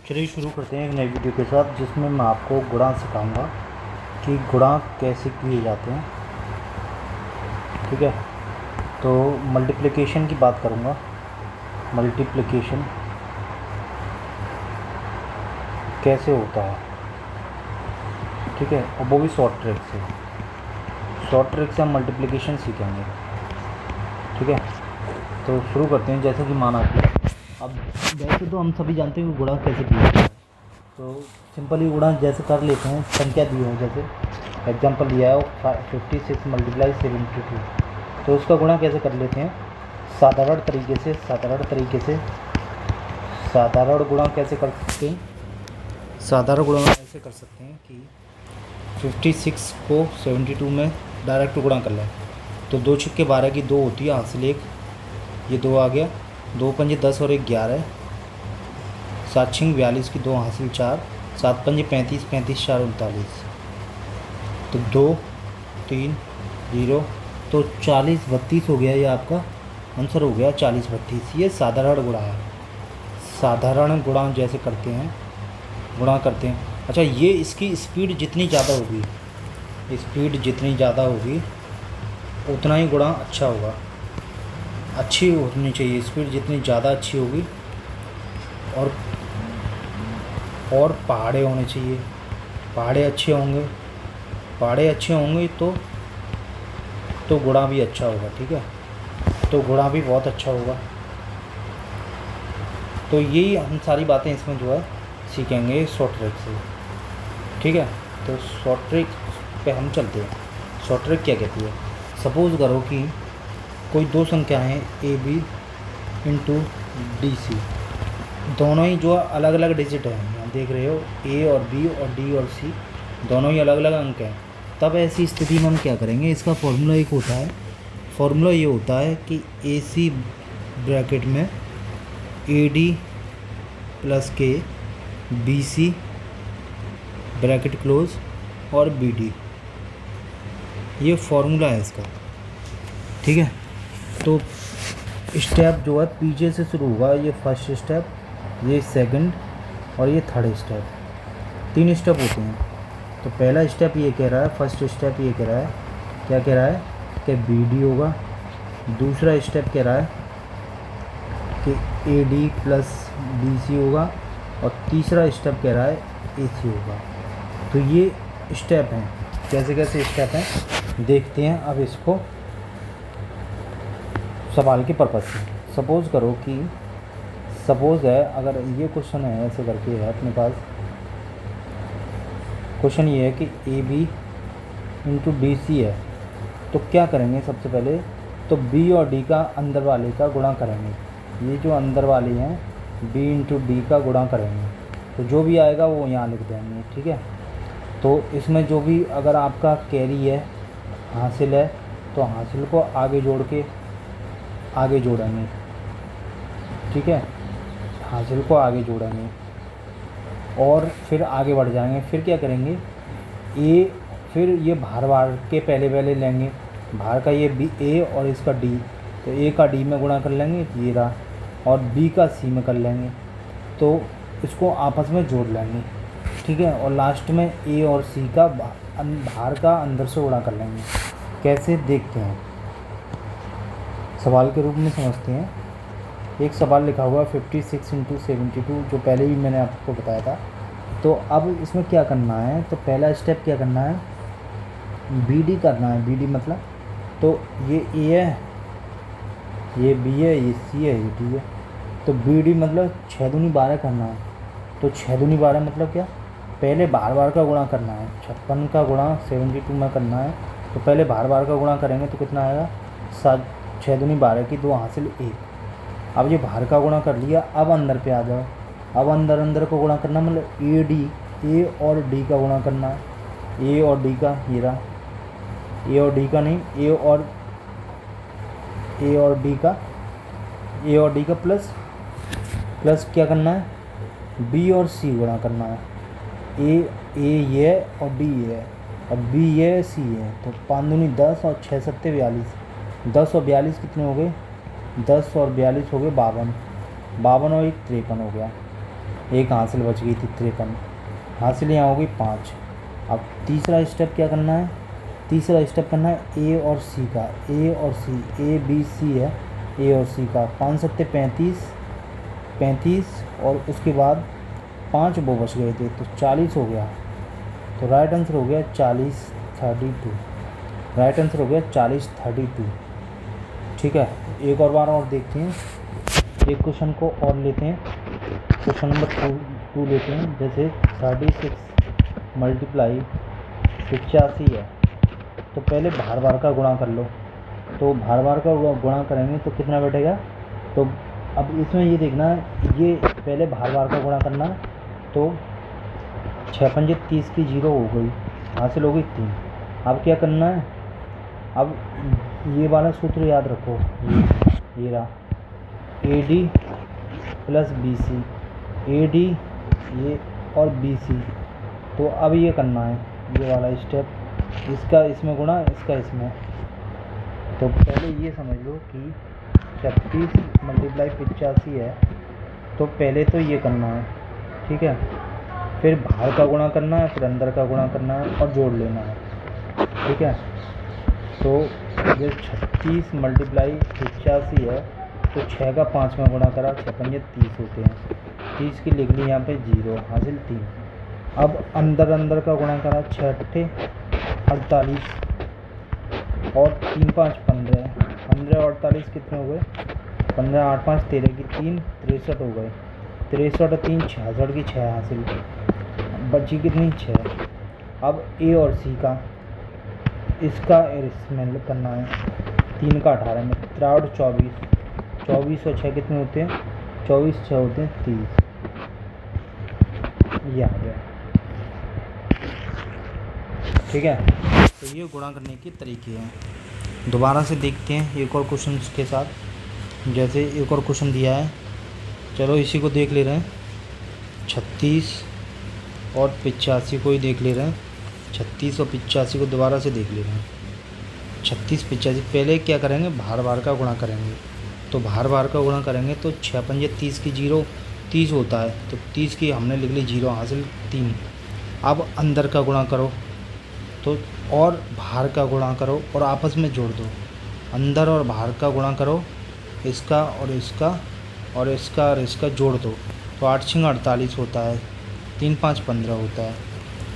चलिए शुरू करते हैं एक नई वीडियो के साथ, जिसमें मैं आपको गुणांक सिखाऊंगा कि गुणांक कैसे किए जाते हैं। ठीक है, तो मल्टीप्लिकेशन की बात करूंगा। मल्टीप्लिकेशन कैसे होता है, ठीक है, और वो भी शॉर्ट ट्रिक से। शॉर्ट ट्रिक से हम मल्टीप्लिकेशन सीखेंगे। ठीक है, तो शुरू करते हैं। जैसे कि माना कि अब वैसे तो हम सभी जानते हैं कि गुणा कैसे किया जाता है, तो सिंपली गुणा जैसे कर लेते हैं। संख्या दी हो, जैसे एग्जांपल दिया है 56 मल्टीप्लाई 72, तो उसका गुणा कैसे कर लेते हैं साधारण तरीके से। साधारण गुणा कैसे कर सकते हैं? साधारण गुणा ऐसे कर सकते हैं कि 56 को 72 में डायरेक्ट गुणा कर लें, तो 2 छक्के 12 की 2 होती है, हासिल 1, ये 2 आ गया, 2 पंजे 10 और 1 11, 7 छिंग 42 की 2 हासिल 4, 7 पंजे 35, 35 4 39, तो 2 3 0, तो 40 32 हो गया। ये आपका आंसर हो गया 40 32। ये साधारण गुणा है। साधारण गुणा जैसे करते हैं, गुणा करते हैं। अच्छा, ये इसकी स्पीड जितनी ज़्यादा होगी, उतना ही गुणा अच्छा होगा। अच्छी होनी चाहिए स्पीड, जितनी ज़्यादा अच्छी होगी, और पहाड़े होने चाहिए। पहाड़े अच्छे होंगे तो गुणा भी अच्छा होगा। ठीक है, तो गुणा भी बहुत अच्छा होगा। तो यही हम सारी बातें इसमें जो है सीखेंगे शॉर्ट ट्रिक से। ठीक है, तो शॉर्ट ट्रिक पे हम चलते हैं। शॉर्ट ट्रिक क्या कहती है? सपोज़ करो कि कोई दो संख्याएं हैं AB इंटू DC, दोनों ही जो अलग अलग डिजिट हैं, यहाँ देख रहे हो A और B और D और C दोनों ही अलग अलग अंक हैं। तब ऐसी स्थिति में हम क्या करेंगे? इसका फॉर्मूला ये होता है कि AC ब्रैकेट में AD plus K, BC bracket close और BD, ये फॉर्मूला है इसका। ठीक है, तो स्टेप जो है पीछे से शुरू होगा। ये फर्स्ट स्टेप, ये सेकंड और ये थर्ड स्टेप, 3 स्टेप होते हैं। तो पहला स्टेप ये कह रहा है, फर्स्ट स्टेप ये कह रहा है, क्या कह रहा है कि BD होगा। दूसरा स्टेप कह रहा है कि AD प्लस BC होगा, और तीसरा स्टेप कह रहा है AC होगा। तो ये स्टेप हैं। कैसे स्टेप हैं देखते हैं अब इसको सवाल के पर्पज़ से। सपोज़ है, अगर ये क्वेश्चन है ऐसे करके है अपने पास। क्वेश्चन ये है कि AB इंटू DC है, तो क्या करेंगे? सबसे पहले तो B और D का अंदर वाले का गुणा करेंगे। ये जो अंदर वाले हैं B इंटू D का गुणा करेंगे, तो जो भी आएगा वो यहाँ लिख देंगे। ठीक है, तो इसमें जो भी अगर आपका कैरी है, हासिल है, तो हासिल को आगे जोड़ेंगे। ठीक है, हासिल को आगे जोड़ेंगे और फिर आगे बढ़ जाएंगे। फिर क्या करेंगे? फिर ये भार के पहले लेंगे। भार का ये A और इसका D, तो A का D में गुणा कर लेंगे, ये रहा, और B का C में कर लेंगे, तो इसको आपस में जोड़ लेंगे। ठीक है, और लास्ट में A और C का भार का अंदर से गुणा कर लेंगे। कैसे देखते हैं, सवाल के रूप में समझते हैं। एक सवाल लिखा हुआ 56 इंटू 72, जो पहले भी मैंने आपको बताया था। तो अब इसमें क्या करना है? तो पहला स्टेप क्या करना है? BD करना है। BD मतलब, तो ये A है, ये B है, ये C है, ये D है, तो BD मतलब 6 दूनी 12 करना है। तो 6 दूनी 12 मतलब क्या? पहले बार का गुणा करना है। 56 का गुणा 72 में करना है, तो पहले बार का गुणा करेंगे तो कितना आएगा? 6 दूनी 12 की 2 हासिल 1। अब ये बाहर का गुणा कर लिया, अब अंदर पे आ जाओ। अब अंदर को गुणा करना, मतलब A और D का गुणा करना है। A और D का, ये रहा, A और D का नहीं, A और D का प्लस क्या करना है? B और C गुणा करना है। A ये है और D ये है, और B ये है, C है, तो 5 दूनी 10 और 6 सत्ते 42। 10 और 42 कितने हो गए? 10 और 42 हो गए 52। 52 और 1 53 हो गया। एक हासिल बच गई थी 53, हासिल यहाँ हो गई 5। अब तीसरा स्टेप क्या करना है, तीसरा स्टेप करना है ए और सी का, ए और सी, ए बी सी है, ए और सी का 5 सत्ते 35 और उसके बाद 5 वो बच गए थे तो 40 हो गया। तो राइट आंसर हो गया 40 32, राइट आंसर हो गया 40 32। ठीक है, एक और बार और देखते हैं, एक क्वेश्चन को और लेते हैं, क्वेश्चन नंबर 2 लेते हैं। जैसे 36 मल्टीप्लाई 85 है, तो पहले भार भार का गुणा कर लो। तो भार भार का गुणा करेंगे तो कितना बैठेगा, तो अब इसमें ये देखना है, ये पहले भार भार का गुणा करना है। तो 6 पंजे 30 की 0 हो गई, हासिल हो गई 3। अब क्या करना है, अब ये वाला सूत्र याद रखो, ये रहा A D plus B C, A D ये और बी सी। तो अब ये करना है, ये वाला स्टेप, इसका इसमें गुणा, इसका इसमें। तो पहले ये समझ लो कि 36 मल्टीप्लाई 85 है, तो पहले तो ये करना है, ठीक है, फिर बाहर का गुणा करना है, फिर अंदर का गुणा करना है और जोड़ लेना है, ठीक है। तो ये 36 मल्टीप्लाई 85 है, तो 6 का 5 में गुणा करा, 6 पंजे 30 होते हैं, 30 की लिख ली यहाँ पे 0, हासिल 3। अब अंदर का गुणा करा, 6 अट्ठे 48 और 3 5 15, 15 और 48 कितने हो गए, 15 8 5 13 की 3 63 हो गए, 63 और 3 66 की 6 हासिल, बची कितनी 6। अब ए और सी का, इसका इसमें करना है, 3 का 18 में 63 24, 24 और 6 कितने होते हैं, 24 6 होते हैं 30, ये आ गया, ठीक है। तो ये गुणा करने के तरीके हैं। दोबारा से देखते हैं एक और क्वेश्चन के साथ। जैसे एक और क्वेश्चन दिया है, चलो इसी को देख ले रहे हैं, 36 और 85 को ही देख ले रहे हैं, 36 और 85 को दोबारा से देख ले रहे हैं। 36 85 पहले क्या करेंगे, भार भार का गुणा करेंगे। तो भार भार का गुणा करेंगे तो 6 पंजे 30 की 0 30 होता है, तो 30 की हमने लिख ली 0, हासिल 3। अब अंदर का गुणा करो, तो और बाहर का गुणा करो और आपस में जोड़ दो, अंदर और बाहर का गुणा करो, इसका और इसका और इसका और इसका जोड़ दो, तो 8 6 48 होता है, 3 5 15 होता है,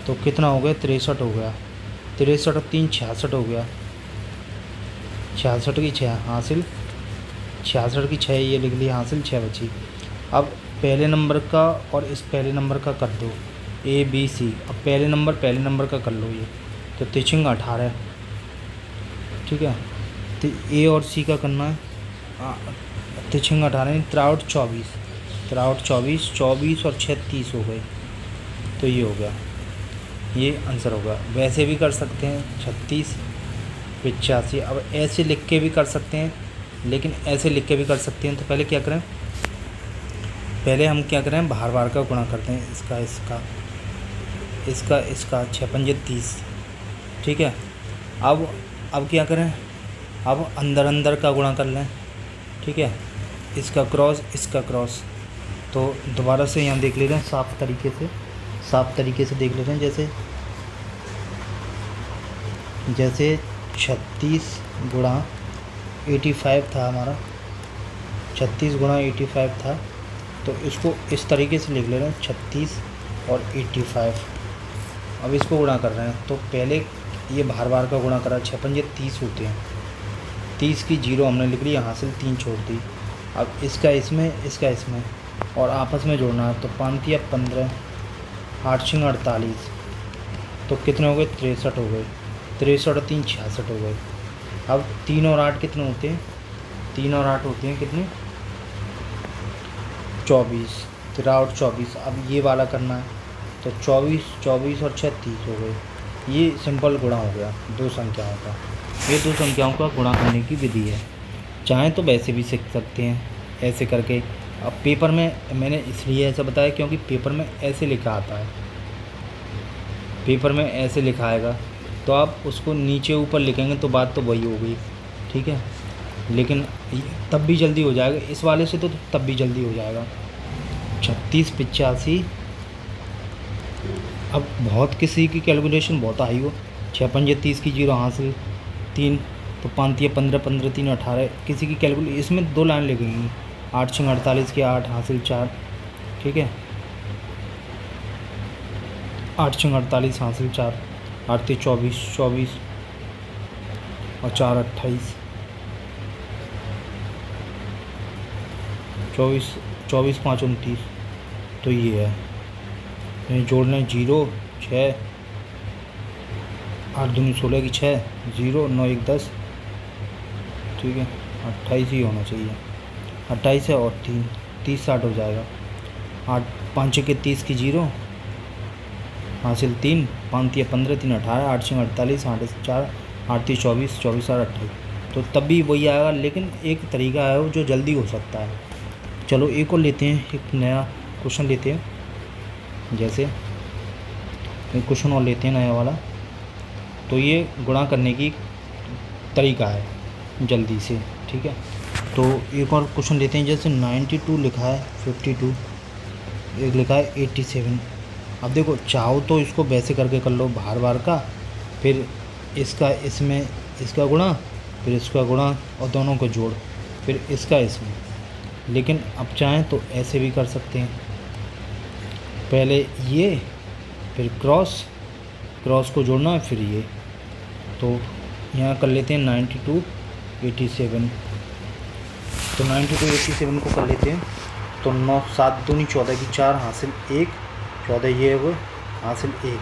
तो कितना हो गया 63 हो गया, 63 और 3 66 हो गया, 66 की 6 हासिल, 66 की 6 ये लिख ली, हासिल 6 बची। अब पहले नंबर का और इस पहले नंबर का कर दो, ए बी सी। अब पहले नंबर का कर लो, ये तो 3 18, ठीक है। तो ए और सी का करना है, 3 18 63 24, 24 24 और 6 30 हो गए, तो ये हो गया, ये आंसर होगा। वैसे भी कर सकते हैं 36 85, अब ऐसे लिख के भी कर सकते हैं, लेकिन ऐसे लिख के भी कर सकते हैं। तो पहले क्या करें, पहले हम क्या करें, बाहर बाहर का गुणा करते हैं, इसका इसका इसका इसका 6 पंजे 30, ठीक है। अब क्या करें, अब अंदर का गुणा कर लें, ठीक है, इसका क्रॉस इसका क्रॉस। तो दोबारा से यहाँ देख ले रहे हैं, साफ तरीके से देख ले रहे हैं। जैसे 36 गुणा 85 था हमारा, 36 गुणा 85 था, तो इसको इस तरीके से लिख ले रहे हैं, 36 और 85। अब इसको गुणा कर रहे हैं, तो पहले ये बाहर बाहर का गुणा करा, 6 पंजे 30 होते हैं, 30 की 0 हमने लिख ली, यहाँ से 3 छोड़ दी। अब इसका इसमें और आपस में जोड़ना है, तो 5 या 15, 8 6 48, तो कितने हो गए 63 हो गए, 63 और 3 66 हो गए। अब 3 और 8 कितने होते हैं, 3 और 8 होते हैं कितने 24, 63 और 24। अब ये वाला करना है, तो 24 और 6 30 हो गए। ये सिंपल गुणा हो गया दो संख्याओं का, ये दो संख्याओं का गुणा करने की विधि है। चाहें तो वैसे भी सीख सकते हैं, ऐसे करके। अब पेपर में मैंने इसलिए ऐसा बताया क्योंकि पेपर में ऐसे लिखा आता है, पेपर में ऐसे लिखा आएगा, तो आप उसको नीचे ऊपर लिखेंगे तो बात तो वही हो गई, ठीक है। लेकिन तब भी जल्दी हो जाएगा, इस वाले से तो तब भी जल्दी हो जाएगा। 3685। अब बहुत किसी की कैलकुलेशन बहुत हाई हो, 6×5 = 30 की 0 हासिल 3, तो 5×3 = 15, 15×3 = 18। किसी की कैलकुलेशन इसमें 2 लाइन लगेंगी, 8×6 = 48 की 8 हासिल 4, ठीक है, 8×6 = 48 हासिल 4, 8×3 = 24, 24 और 4 = 28, 24, 24 5 = 29। तो ये है, ये जोड़ना 0 6, 8 दूनी 16 की 6, 0 9 1 10, ठीक है, 28 ही होना चाहिए, 28 है और 3 30 60 हो जाएगा। 8 5 6 = 30 की 0 हासिल 3, 5×3 = 15, 3 = 18, 8×6 = 48, 8 × 4 8×3 = 24, 24 8 28। तो तब भी वही आएगा, लेकिन एक तरीका है वो जो जल्दी हो सकता है। चलो एक और लेते हैं, एक नया क्वेश्चन लेते हैं, जैसे एक क्वेश्चन और लेते हैं नया वाला। तो ये गुणा करने की तरीका है जल्दी से, ठीक है। तो एक और क्वेश्चन लेते हैं, जैसे 92 लिखा है 52, एक लिखा है 87। अब देखो, चाहो तो इसको वैसे करके कर लो बार बार का, फिर इसका इसमें इसका गुणा, फिर इसका गुणा और दोनों को जोड़, फिर इसका इसमें। लेकिन अब चाहें तो ऐसे भी कर सकते हैं, पहले ये फिर क्रॉस को जोड़ना है, फिर ये। तो यहाँ कर लेते हैं 92 87। तो 92 87 को कर लेते हैं। तो 9 7 दूनी 14 की 4 हासिल 1, 14 ये हुए हासिल 1।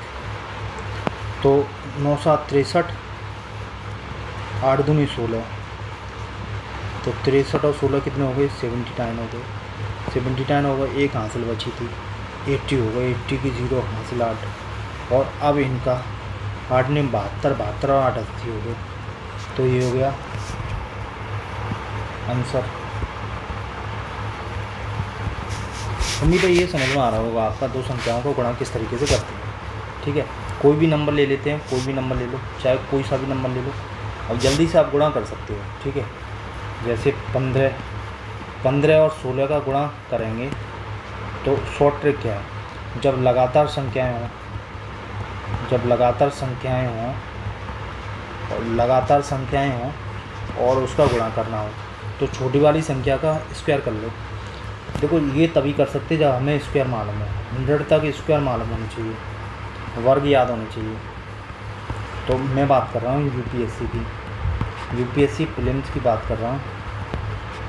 तो 9 7 63, 8 दूनी 16, तो 63 और 16 कितने हो गए? 79 हो गए। 79 हो गए, एक हासिल बची थी 80 हो गए, 80 की 0 हासिल 8। और अब इनका 8 ने 72, 72 और 8 80 हो गए। तो ये हो गया आंसर। उम्मीद है ये समझ में आ रहा होगा आपका, दो संख्याओं को गुणा किस तरीके से करते हैं, ठीक है। कोई भी नंबर ले लेते हैं, कोई भी नंबर ले लो, चाहे कोई सा भी नंबर ले लो, और जल्दी से आप गुणा कर सकते हो, ठीक है। जैसे 15 और 16 का गुणा करेंगे तो शॉर्ट ट्रिक क्या है, जब लगातार संख्याएं हों और उसका गुणा करना हो, तो छोटी वाली संख्या का स्क्वायर कर लो। देखो ये तभी कर सकते जब हमें स्क्वायर मालूम है, 100 तक स्क्वायर मालूम होनी चाहिए, वर्ग याद होने चाहिए। तो मैं बात कर रहा हूँ यूपीएससी की, यूपीएससी प्रीलिम्स की बात कर रहा हूँ,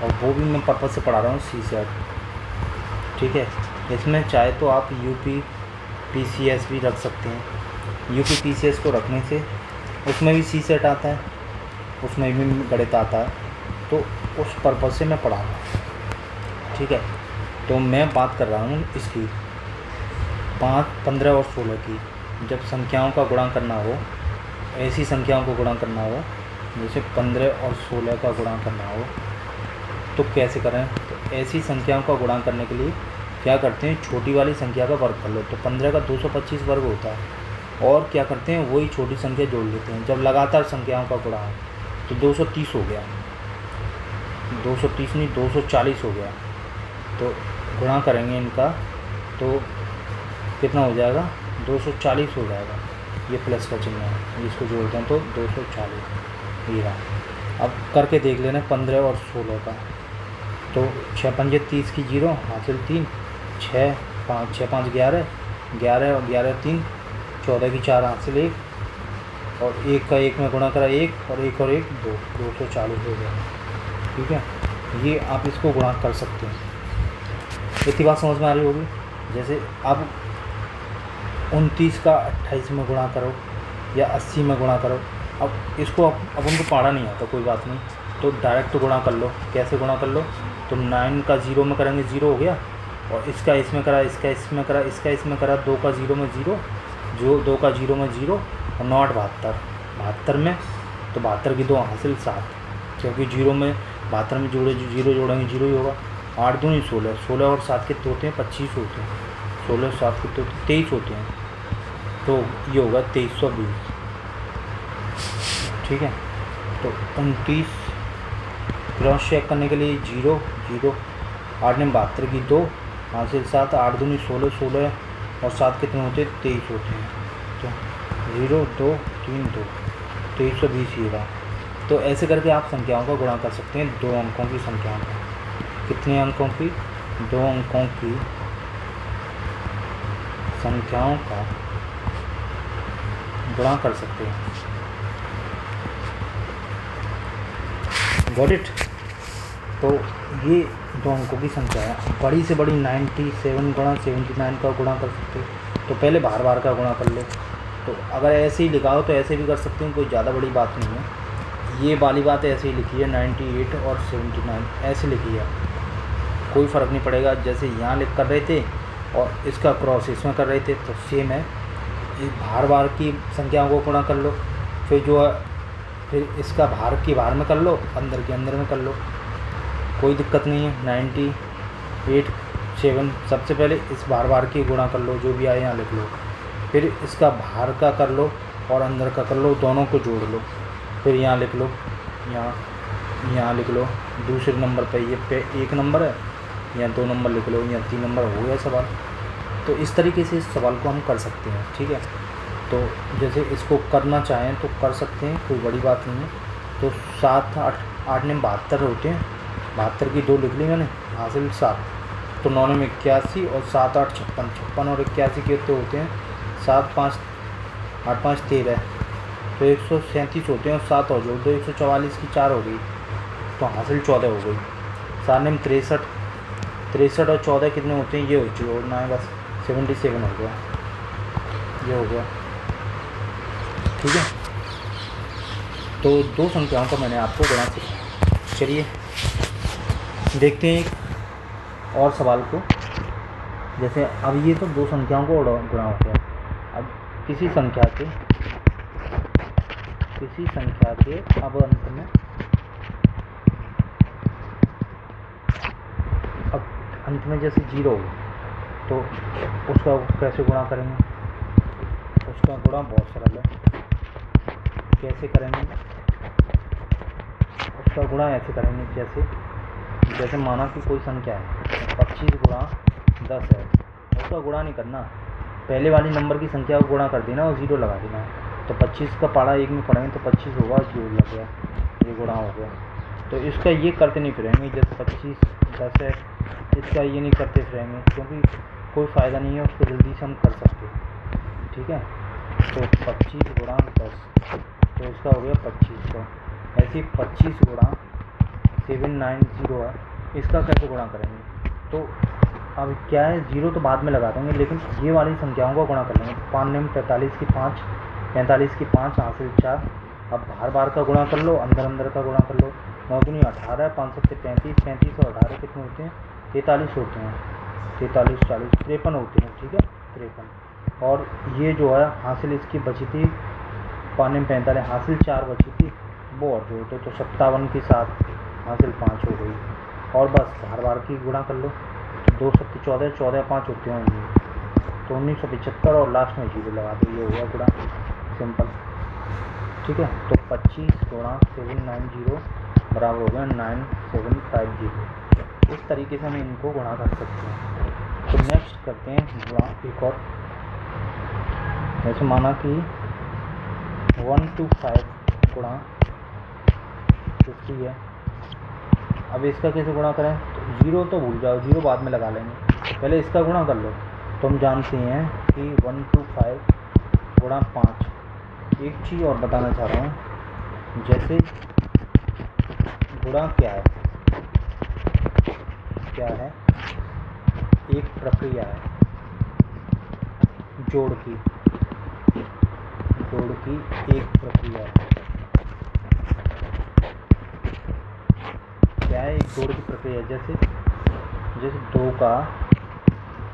और वो भी मैं पर्पस से पढ़ा रहा हूँ सीसेट, ठीक है। इसमें चाहे तो आप यूपी पीसीएस भी रख सकते हैं। यूपी पीसीएस को रखने से उसमें भी सीसेट आता है, उसमें भी गणित आता है, तो उस पर्पस से मैं पढ़ा रहा हूँ, ठीक है। तो मैं बात कर रहा हूँ इसकी 5, 15 और 16 की। जब संख्याओं का गुणा करना हो, ऐसी संख्याओं को गुणा करना हो, जैसे 15 और 16 का गुणा करना हो, तो कैसे करें? तो ऐसी संख्याओं का गुणा करने के लिए क्या करते हैं, छोटी वाली संख्या का वर्ग कर लो। तो 15 का 225 वर्ग होता है, और क्या करते हैं, वही छोटी संख्या जोड़ लेते हैं। जब लगातार संख्याओं का गुणा हो तो 230 हो गया, 230 नहीं 240 हो गया। तो गुणा करेंगे इनका तो कितना हो जाएगा, 240 हो जाएगा। ये प्लस का चिन्ह है, इसको जोड़ते हैं तो 240 ये रहा। अब करके देख लेना 15 और 16 का। तो 6 5 30 की 0 हासिल 3, 6 5 11 11 और 11 3, 14 की 4 हासिल 1, और 1 का 1 में गुणा करा 1, और 1 और 1 2, 240 हो गया, ठीक है। ये आप इसको गुणा कर सकते हैं। इतनी बात समझ में आ रही होगी। जैसे अब 29 का 28 में गुणा करो या 80 में गुणा करो। अब इसको अब उनको पढ़ा नहीं आता, कोई बात नहीं, तो डायरेक्ट गुणा कर लो। कैसे गुणा कर लो? तो 9 का 0 में करेंगे 0 हो गया, और इसका इसमें करा, इसका इसमें करा, इसका इसमें करा, 2 का 0 में 0, जो 2 का 0 में 0, और 9 8 72 में, तो 72 की 2 हासिल 7, क्योंकि 0 में 72 में जोड़े 0 जोड़ेंगे 0 ही होगा। 8 दूनी 16, 16 और 7 कितने होते हैं? 25 होते हैं। 16 और 7 कितने होते हैं? 23 होते हैं। तो ये होगा 2320, ठीक है। तो 29 क्रॉस चेक करने के लिए 0 0, 8 ने 72 की 2, हासिल 7, 8 दूनी 16, 16 और 7 कितने होते हैं? 23 होते हैं। तो 0, 2, 3, 2, 2320 ये रहा। तो ऐसे करके आप संख्याओं का गुणा कर सकते हैं 2 अंकों की संख्याओं का। कितने अंकों की? 2 अंकों की संख्याओं का गुणा कर सकते हैं। Got it? तो ये 2 अंकों की संख्या है। बड़ी से बड़ी 97 गुणा 79 का गुणा कर सकते हैं। तो पहले बार बार का गुणा कर लो। तो अगर ऐसे ही लिखा हो तो ऐसे भी कर सकते हैं, कोई ज़्यादा बड़ी बात नहीं है। ये वाली बात ऐसे ही लिखी है 98 और 79 ऐसे लिखी है, कोई फ़र्क नहीं पड़ेगा। जैसे यहाँ लिख कर रहे थे और इसका क्रॉस इसमें कर रहे थे तो सेम है। बार बार की संख्याओं को गुणा कर लो, फिर जो है फिर इसका बाहर की बाहर में कर लो, अंदर के अंदर में कर लो, कोई दिक्कत नहीं है। 98, 7 सबसे पहले इस बार की गुणा कर लो, जो भी आए यहाँ लिख लो, फिर इसका बाहर का कर लो और अंदर का कर लो, दोनों को जोड़ लो, फिर यहाँ लिख लो, यहाँ लिख लो। दूसरे नंबर पे ये पे 1 नंबर है, यहाँ 2 नंबर लिख लो, यहाँ 3 नंबर हो गया सवाल। तो इस तरीके से इस सवाल को हम कर सकते हैं, ठीक है। तो जैसे इसको करना चाहें तो कर सकते हैं, कोई बड़ी बात नहीं है। तो 7, 8 ने 72 होते हैं, 72 की 2 लिख ली मैंने, हासिल 7। तो 9 में 81 और 7, 8 56, 56 और 81 कितने होते हैं? 7, 5, 8, 5 13, तो 137 होते हैं और 7 और जोड़ दो, 144 की 4 हो गई, तो हासिल 14 हो गई। 7 में 63, 63 और 14 कितने होते हैं? ये जोड़ना है बस, 77 हो गया, ये हो गया, ठीक है। तो 2 संख्याओं का मैंने आपको गुणा सिखाया। चलिए देखते हैं एक और सवाल को। जैसे अब ये तो 2 संख्याओं को गुणा हो गया। अब किसी संख्या के अब अंत में, अब अंत में जैसे 0 हो तो उसका कैसे गुणा करेंगे? उसका गुणा बहुत सरल है। कैसे करेंगे? उसका गुणा ऐसे करेंगे, जैसे माना कि कोई संख्या है 25 गुणा 10 है, उसका गुणा नहीं करना, पहले वाली नंबर की संख्या को गुणा कर देना और 0 लगा देना। तो 25 का पारा 1 में पढ़ेंगे तो 25 होगा, 0 लग गया, ये गुणा हो गया। तो इसका ये करते नहीं फिरेंगे, जैसे 25 10 है, इसका ये नहीं करते फिरेंगे, क्योंकि कोई फ़ायदा नहीं है, उसको जल्दी से हम कर सकते हैं, ठीक है। तो 25 गुणा 10, तो इसका हो गया 2500। ऐसे 25 गुणा 790 है, इसका कैसे गुणा करेंगे? तो अब क्या है, 0 तो बाद में लगा देंगे, लेकिन ये वाली संख्याओं को गुणा कर लेंगे। 5 में 45 की 5, 45 की 5 हासिल 4। अब बार का गुणा कर लो, अंदर का गुणा कर लो। 9 दूनी 18, 5 7 35, 35 और 18 कितने होते हैं? 43 होते हैं, 43 40 53 होते हैं, ठीक है, 53। और ये जो है हासिल इसकी बची थी 5 में 45, हासिल 4 बची थी, वो और जोड़ दो, तो 57 की 7 हासिल 5 हो गई। और बस बार की गुणा कर लो, 2 7 14, 14 5 होते हैं 19, तो 1975 और लास्ट में 0 लगा दो, ये हो गया गुणा, सिंपल, ठीक है। तो 25 गुणा 790 बराबर हो गया 9750। इस तरीके से हम इनको गुणा कर सकते हैं। तो नेक्स्ट करते हैं गुणा एक और। जैसे माना कि 125 गुणा 50 है। अब इसका कैसे गुणा करें? तो 0 तो भूल जाओ, 0 बाद में लगा लेंगे, पहले इसका गुणा कर लो। तो हम जानते हैं कि 125 गुणा 5। एक चीज़ और बताना चाह रहा हूँ, जैसे गुणा क्या है, एक प्रक्रिया है, जोड़ की एक प्रक्रिया है। क्या है? एक जोड़ की प्रक्रिया। जैसे 2 का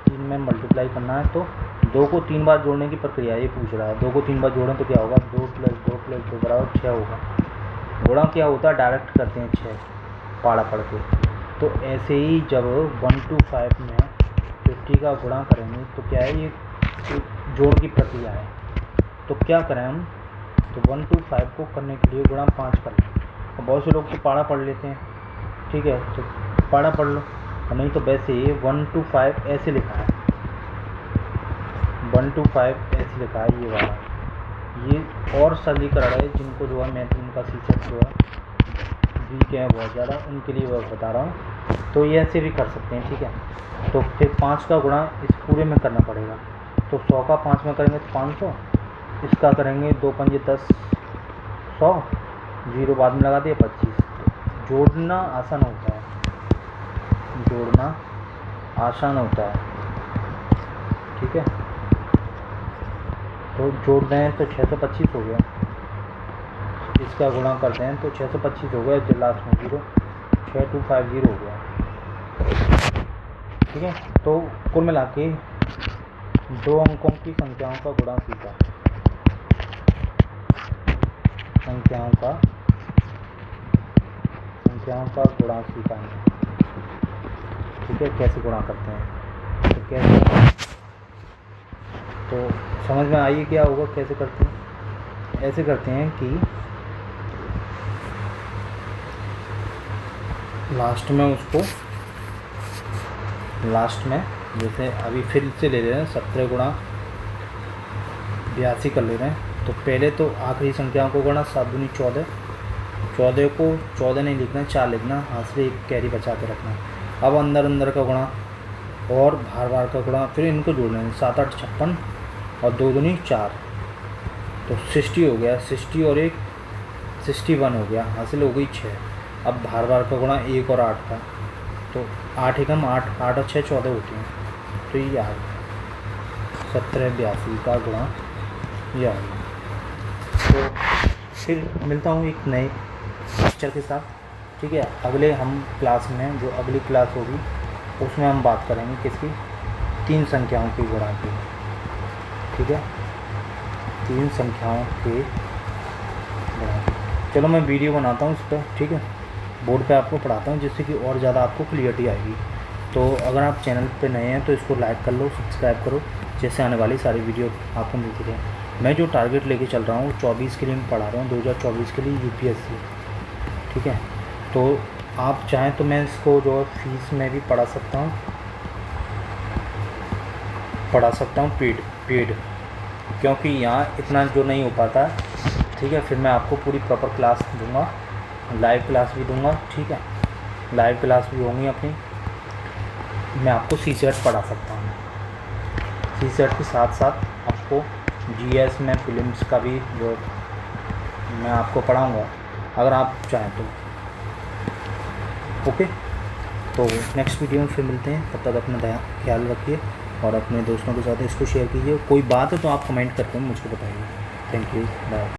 3 में मल्टीप्लाई करना है, तो 2 को 3 बार जोड़ने की प्रक्रिया ये पूछ रहा है। 2 को 3 बार जोड़ें तो क्या होगा? 2 + 2 + 2 बराबर 6 होगा। गुणा क्या होता है? डायरेक्ट करते हैं 6 पाड़ा पढ़ के। तो ऐसे ही जब 125 में 50 का गुणा करेंगे तो क्या है, ये जोड़ की प्रक्रिया है। तो क्या करें हम? तो 125 को करने के लिए गुणा 5 कर लें। और बहुत से लोग तो पाड़ा पढ़ लेते हैं, ठीक है, तो पाड़ा पढ़ लो। और नहीं तो वैसे ही 1 to 5 ऐसे लिखा है, 1 to 5 ऐसे लिखा है ये वाला। ये और सरलीकरण है जिनको जो है मैथ उनका शीर्षक जो है वीक है बहुत ज़्यादा, उनके लिए मैं बता रहा हूँ। तो ये ऐसे भी कर सकते हैं, ठीक है। तो फिर 5 का गुणा इस पूरे में करना पड़ेगा। तो 100 का 5 में करेंगे तो 500, इसका करेंगे 2 पंजे 10, 100, 0 बाद में लगा दिया 25। तो जोड़ना आसान होता है, जोड़ना आसान होता है, ठीक है। तो जोड़ दें तो 625 हो गया, इसका गुणा करते हैं तो 625 हो गया, जो लास्ट में 0, 6250 हो गया, ठीक है। तो कुल मिला के 2 अंकों की संख्याओं का गुणा सीखा, संख्याओं का गुणा सीखा, ठीक है। कैसे गुणा करते हैं, तो कैसे, तो समझ में आइए क्या होगा, कैसे करते हैं। ऐसे करते हैं कि लास्ट में उसको, लास्ट में जैसे अभी फिर से ले रहे हैं 17 गुणा 82 कर ले रहे हैं। तो पहले तो आखिरी संख्याओं को गुणा, 7 दूनी 14, 14 को 14 नहीं लिखना, 4 लिखना, हाथ से एक कैरी बचा के रखना। अब अंदर अंदर का गुणा और बाहर बाहर का गुणा, फिर इनको जोड़ना है, 7 8 56 और 2 दूनी 4, तो 60 हो गया, 60 और 1 61 हो गया, हासिल हो गई 6। अब बाहर बाहर का गुणा 1 और 8 का, तो 8 एकम 8, 8 और 6 14 होती हैं, तो ये आ गया 17 82 का गुणा ये आ गया। तो फिर मिलता हूँ एक नए लेक्चर के साथ, ठीक है। अगले हम क्लास में, जो अगली क्लास होगी उसमें हम बात करेंगे किसकी, 3 संख्याओं की गुणा की, ठीक है, 3 संख्याओं के गुणा की। चलो मैं वीडियो बनाता हूँ इस पर, ठीक है, बोर्ड पे आपको पढ़ाता हूँ, जिससे कि और ज़्यादा आपको क्लियरिटी आएगी। तो अगर आप चैनल पे नए हैं तो इसको लाइक कर लो, सब्सक्राइब करो, जैसे आने वाली सारी वीडियो आपको मिलती रहे। मैं जो टारगेट लेके चल रहा हूँ 24 के लिए मैं पढ़ा रहा हूँ, 2024 के लिए यूपीएससी, ठीक है। तो आप चाहें तो मैं इसको जो है फीस में भी पढ़ा सकता हूँ पेड, क्योंकि यहाँ इतना जो नहीं हो पाता, ठीक है। फिर मैं आपको पूरी प्रॉपर क्लास दूंगा, लाइव क्लास भी दूंगा, ठीक है, लाइव क्लास भी होंगी अपनी। मैं आपको सीसेट पढ़ा सकता हूँ, सीसेट के साथ साथ आपको जीएस में फिल्म्स का भी जो मैं आपको पढ़ाऊँगा, अगर आप चाहें तो। ओके, तो नेक्स्ट वीडियो में फिर मिलते हैं, तब तक अपना ख्याल रखिए और अपने दोस्तों के साथ इसको शेयर कीजिए। कोई बात है तो आप कमेंट करके मुझको बताइए। Thank you, bye.